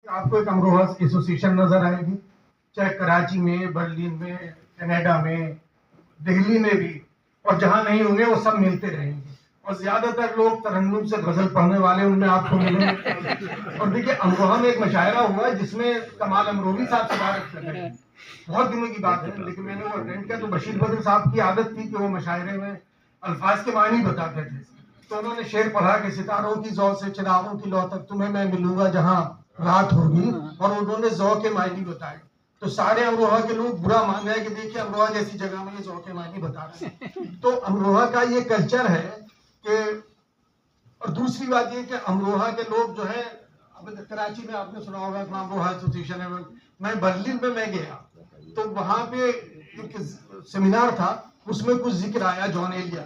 आपको एक अमरोहा एसोसिएशन नजर आएगी, चाहे कराची में, बर्लिन में, कनाडा में, दिल्ली में भी, और जहां नहीं होंगे वो सब मिलते रहेंगे। और ज्यादातर लोग तरन्नुम से गजल पढ़ने वाले उनमें आपको मिलेंगे। और देखिए, अमरोहा में एक मशायरा हुआ जिसमें कमाल अमरोही साहब सिफारिश कर रहे हैं। बहुत दिनों की बात है, लेकिन मैंने वो अटेंड किया तो बशीर बद्र साहब की आदत थी कि वो मशायरे में अल्फाज के मानी बताते थे। तो उन्होंने शेर पढ़ा कि सितारों की जौ से चिरागों की लौ तक तुम्हें मैं मिलूंगा जहां रात होगी, और उन्होंने जौ के मायने बताए। तो सारे अमरोहा के लोग बुरा मान रहे हैं कि देखिए अमरोहा जैसी जगह में ये जौ के मायने बता रहे हैं। तो अमरोहा का ये कल्चर है कि, और दूसरी बात ये कि अमरोहा के लोग जो है, अब कराची में आपने सुना होगा अमरोहा एसोसिएशन है, मैं बर्लिन में मैं गया तो वहां पे एक सेमिनार था, उसमें कुछ जिक्र आया जॉन एलिया।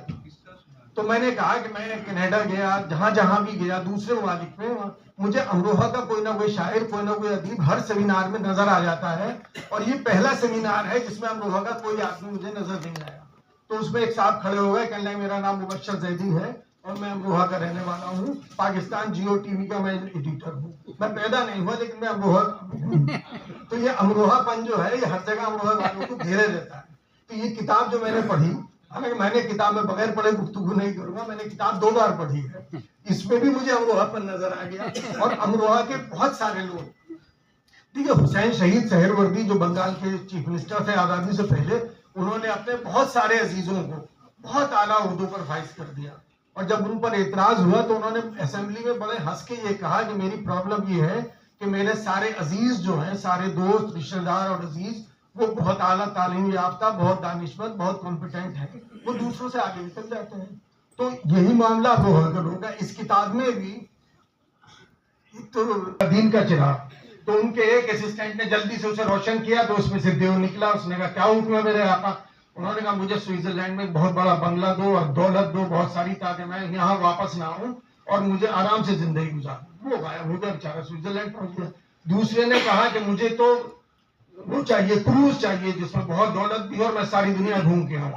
तो मैंने कहा कि मैं कनाडा गया, जहां जहां भी गया दूसरे ममालिक में, मुझे अमरोहा का कोई ना कोई शायर, कोई ना कोई अदीब हर सेमिनार में नजर आ जाता है, और ये पहला सेमिनार है जिसमें अमरोहा का कोई आदमी मुझे नजर नहीं आया। तो उसमें एक साहब खड़े हो गए, कहने लगे मेरा नाम मुबश्शिर जैदी है और मैं अमरोहा का रहने वाला हूँ, पाकिस्तान जियो टीवी का मैं एडिटर हूँ, मैं पैदा नहीं हुआ लेकिन मैं अमरोहा हूँ। तो ये अमरोहापन जो है, ये हर जगह अमरोहा वालों को घेरे रहता है। तो ये किताब जो मैंने पढ़ी, हालांकि मैंने किताब में बगैर पढ़े गुफ्तगू नहीं करूंगा, मैंने किताब 2 बार पढ़ी है, इसमें भी मुझे अमरोहापन नजर आ गया। और अमरोहा के बहुत सारे लोग, देखिए हुसैन शहीद सहरवर्दी जो बंगाल के चीफ मिनिस्टर थे आजादी से पहले, उन्होंने अपने बहुत सारे अजीजों को बहुत आला उर्दू पर फाइज कर दिया। और जब उन पर एतराज हुआ तो उन्होंने असेंबली में बड़े हंस के ये कहा कि मेरी प्रॉब्लम ये है कि मेरे सारे अजीज जो हैं, सारे दोस्त, रिश्तेदार और अजीज, वो बहुत आला तालीम याफ्ता, बहुत दानिशमंद, बहुत कॉम्पिटेंट है, वो दूसरों से आगे निकल जाते हैं। तो यही मामला अमरोहा होगा। इस किताब में भी तो दीन का चिराग, तो उनके एक असिस्टेंट ने जल्दी से उसे रोशन किया, तो उसमें से देव निकला। उसने कहा क्या हुक्म है मेरे आका? उन्होंने कहा मुझे स्विट्जरलैंड में बहुत बड़ा बंगला दो और दौलत दो बहुत सारी, ताकि मैं यहाँ वापस ना आऊं और मुझे आराम से जिंदगी गुजारूं। वो गायब हो गया बेचारा, स्विट्जरलैंड पहुंच गया। दूसरे ने कहा कि मुझे तो वो चाहिए, क्रूज चाहिए जिसमें बहुत दौलत भी और मैं सारी दुनिया घूम के आऊं।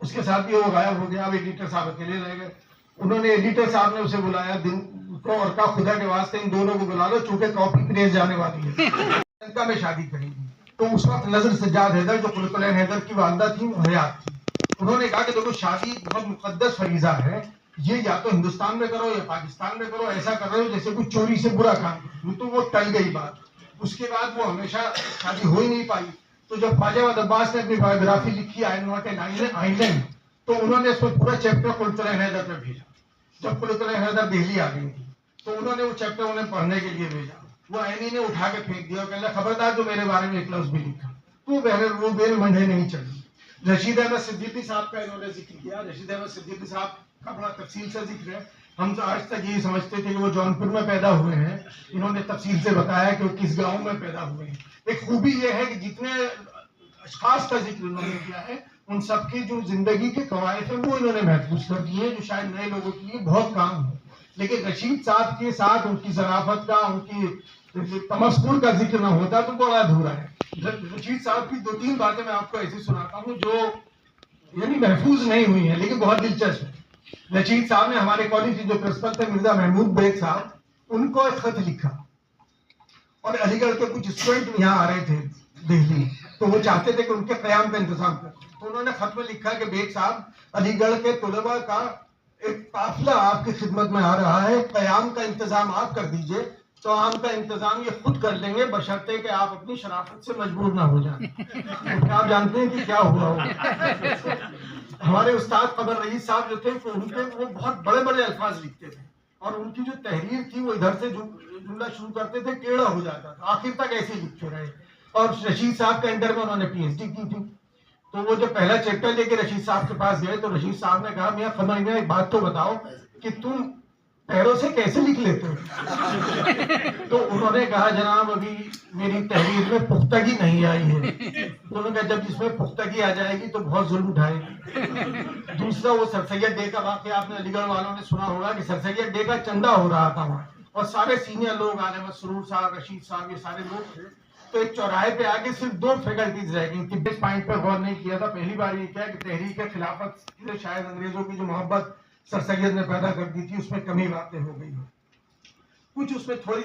उसके साथ भी वो गायब हो गया। अब एडिटर साहब अकेले रह गए। उन्होंने, एडिटर साहब ने उसे बुलाया दिन को और कहा खुदा के वास्ते इन दोनों को बुला लो, चूंकि कॉपी प्रेस जाने वाली है, इनका में शादी करेंगी। तो उस वक्त नजर सज्जाद हैदर जो कुलकुलैन हैदर की वालदा थी, हयात थी। उन्होंने कहा कि देखो शादी बहुत मुकद्दस फरीजा है, ये या तो हिंदुस्तान में करो या पाकिस्तान में करो, ऐसा कर रहे हो जैसे कोई चोरी से बुरा काम करो। तो वो टल गई बात। उसके बाद वो हमेशा शादी हो ही नहीं पाई। तो जब ख्वाजा अब्बास ने अपनी बायोग्राफी लिखी आई नॉट एन आइलैंड, तो उन्होंने उसमें पूरा चैप्टर कुलकुलैन हैदर पे भेजा। जब कुलकुलैन हैदर दिल्ली आ गई थी तो उन्होंने वो चैप्टर उन्हें पढ़ने के लिए भेजा। वो ऐनी ने उठा के फेंक दिया, कहना खबरदार जो मेरे बारे में एक लफ्ज भी लिखा तो वो बेल मंडे नहीं चली। रशीद अहमद सिद्दीकी साहब का इन्होंने जिक्र किया। रशीद अहमद सिद्दीकी साहब का बड़ा तफसील से जिक्र है। हम तो आज तक यही समझते थे कि वो जौनपुर में पैदा हुए हैं। इन्होंने तफसील से बताया कि वो किस गांव में पैदा हुए हैं। एक खूबी ये है कि जितने अशखास का जिक्र उन्होंने किया है, उन सबकी जो जिंदगी के कवायद है वो इन्होंने महफूज कर दिए, जो शायद नए लोगों के लिए बहुत काम हो। लेकिन रशीद साहब के साथ उनकी ज़राफ़त का, उनकी तमस्कुर का जिक्र ना होता तो बड़ा अधूरा है। रशीद साहब की 2-3 बातें मैं आपको ऐसी सुनाता हूँ जो यानी महफूज नहीं हुई है लेकिन बहुत दिलचस्प है। रशीद साहब ने हमारे कॉलेज के जो प्रिंसिपल थे मिर्जा महमूद बेग साहब, उनको एक खत लिखा। और अलीगढ़ के कुछ स्टूडेंट यहाँ आ रहे थे दिल्ली, तो वो चाहते थे कि उनके क़याम का इंतजाम करें। तो उन्होंने खत में लिखा कि बेग साहब, अलीगढ़ के तुलबा का एक काफिला आपकी खिदमत में आ रहा है, क़याम का इंतजाम आप कर दीजिए। तो आम का इंतजाम ये खुद कर लेंगे बशर्ते कि आप अपनी शराफत से मजबूर ना हो जाए। तो आप जानते हैं कि क्या हुआ होगा। हमारे उस्ताद कमर रईस साहब जो थे, तो उनके वो बहुत बड़े बड़े अल्फाज लिखते थे और उनकी जो तहरीर थी वो इधर से जुमला शुरू करते थे, टेढ़ा हो जाता था, आखिर तक ऐसे ही लिखते रहे। और रशीद साहब के अंडर में उन्होंने पीएचडी की थी। तो वो जो पहला चैप्टर लेके रशीद साहब के पास गए तो रशीद साहब ने कहा मियां कमर मियां एक बात तो बताओ कि तुम पैरों से कैसे लिख लेते हो? तो उन्होंने कहा जनाब अभी मेरी तहरीर में पुख्तगी नहीं आई है। तो उन्होंने कहा जब इसमें पुख्तगी आ जाएगी तो बहुत जुल्म उठाएगी। दूसरा, वो सर सैयद डे का वाक़या आपने अलीगढ़ वालों ने सुना होगा कि सर सैयद डे का चंदा हो रहा था वहाँ, और सारे सीनियर लोग आने में, सरूर साहब, रशीद साहब, ये सारे लोग थे। तो एक चौराहे पे आके सिर्फ 2 फैकल्टीज रह गई थी। इस पॉइंट पर गौर नहीं किया था। पहली बार ये क्या कि तहरीक खिलाफत से शायद अंग्रेजों की जो मोहब्बत सर सैयद ने पैदा कर दी थी, उसमें कमी बातें हो गई हो। कुछ उसमें थोड़ी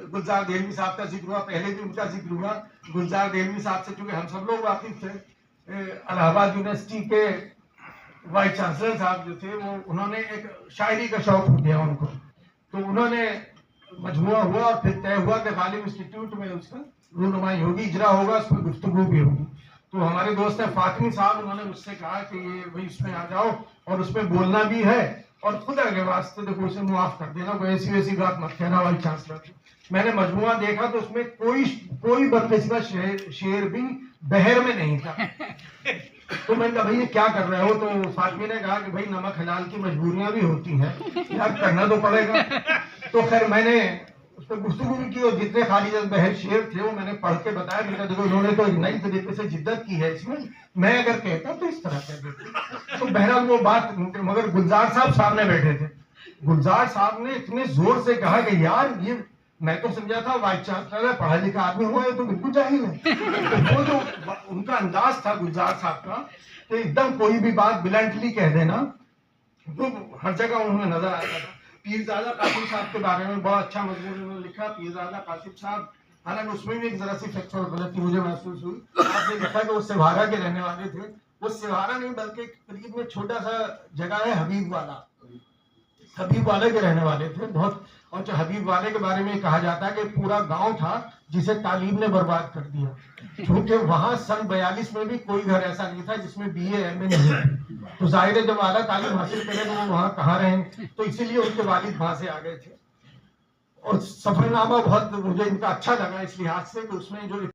गुलजार देलवी साहब का जिक्र हुआ, पहले भी उनका जिक्र हुआ। गुलजार देलवी साहब से चूंकि हम सब लोग वाकिफ थे, इलाहाबाद यूनिवर्सिटी के वाइस चांसलर साहब जो थे वो, उन्होंने एक शायरी का शौक हो गया उनको, तो उन्होंने मजमुआ हुआ और फिर तय हुआ कि गालिब इंस्टीट्यूट में उसका रूनुमाई होगी, इजरा होगा, उसमें गुफ्तगू भी होगी। तो हमारे दोस्त है फातिमी साहब, उन्होंने मुझसे कहा कि ये भाई इसमें आ जाओ और उसमें बोलना भी है, और खुदा के वास्ते देखो उसे मुआफ कर देना, कोई ऐसी वैसी बात मत कहना वाइस चांसलर। मैंने मजमुआ देखा तो उसमें कोई बदकिस्मत शेर भी बहर में नहीं था। तो मैंने कहा भाई ये क्या कर रहे हो? तो फातिमी ने कहा कि भाई नमक हलाल की मजबूरियां भी होती हैं, यार करना तो पड़ेगा। तो खैर मैंने उस पर गुफ्तगू भी की, और जितने खाली बहर शेर थे वो मैंने पढ़ के बताया। मैंने देखो इन्होंने तो एक नई तरीके से जिद्दत की है इसमें, मैं अगर कहता तो इस तरह कह देते। तो बहरहाल वो बात, मगर गुलजार साहब सामने बैठे थे, गुलजार साहब ने इतने जोर से कहा कि यार ये, मैं तो समझा था वाइस चांसलर है, पढ़ा लिखा आदमी हुआ है तो बिल्कुल जाहिल है। तो वो जो उनका अंदाज था गुलजार साहब का, तो एकदम कोई भी बात ब्लंटली कह देना, तो हर जगह उन्हें नजर आता था। पीरजादा कासिम साहब के बारे में बड़ा अच्छा मजमून उन्होंने लिखा। पीरजादा कासिम साहब, हालांकि उसमें भी एक जरा सी फैक्चुअल गलती मुझे महसूस हुई। आपने लिखा कि वो सिवारा के रहने वाले थे, वो सिवारा नहीं बल्कि करीब में छोटा सा जगह है हबीब वाले के रहने वाले थे बहुत। और जो हबीब वाले के बारे में कहा जाता है कि पूरा गांव था जिसे तालीम ने बर्बाद कर दिया, क्योंकि वहां सन 42 में भी कोई घर ऐसा नहीं था जिसमें BA MA नहीं थे। तो जाहिर है जब आला तालीम हासिल करें तो वो वहां कहाँ रहे, तो इसीलिए उनके वालिद वहां से आ गए थे। और सफरनामा बहुत मुझे इनका अच्छा लगा इस लिहाज से कि उसमें जो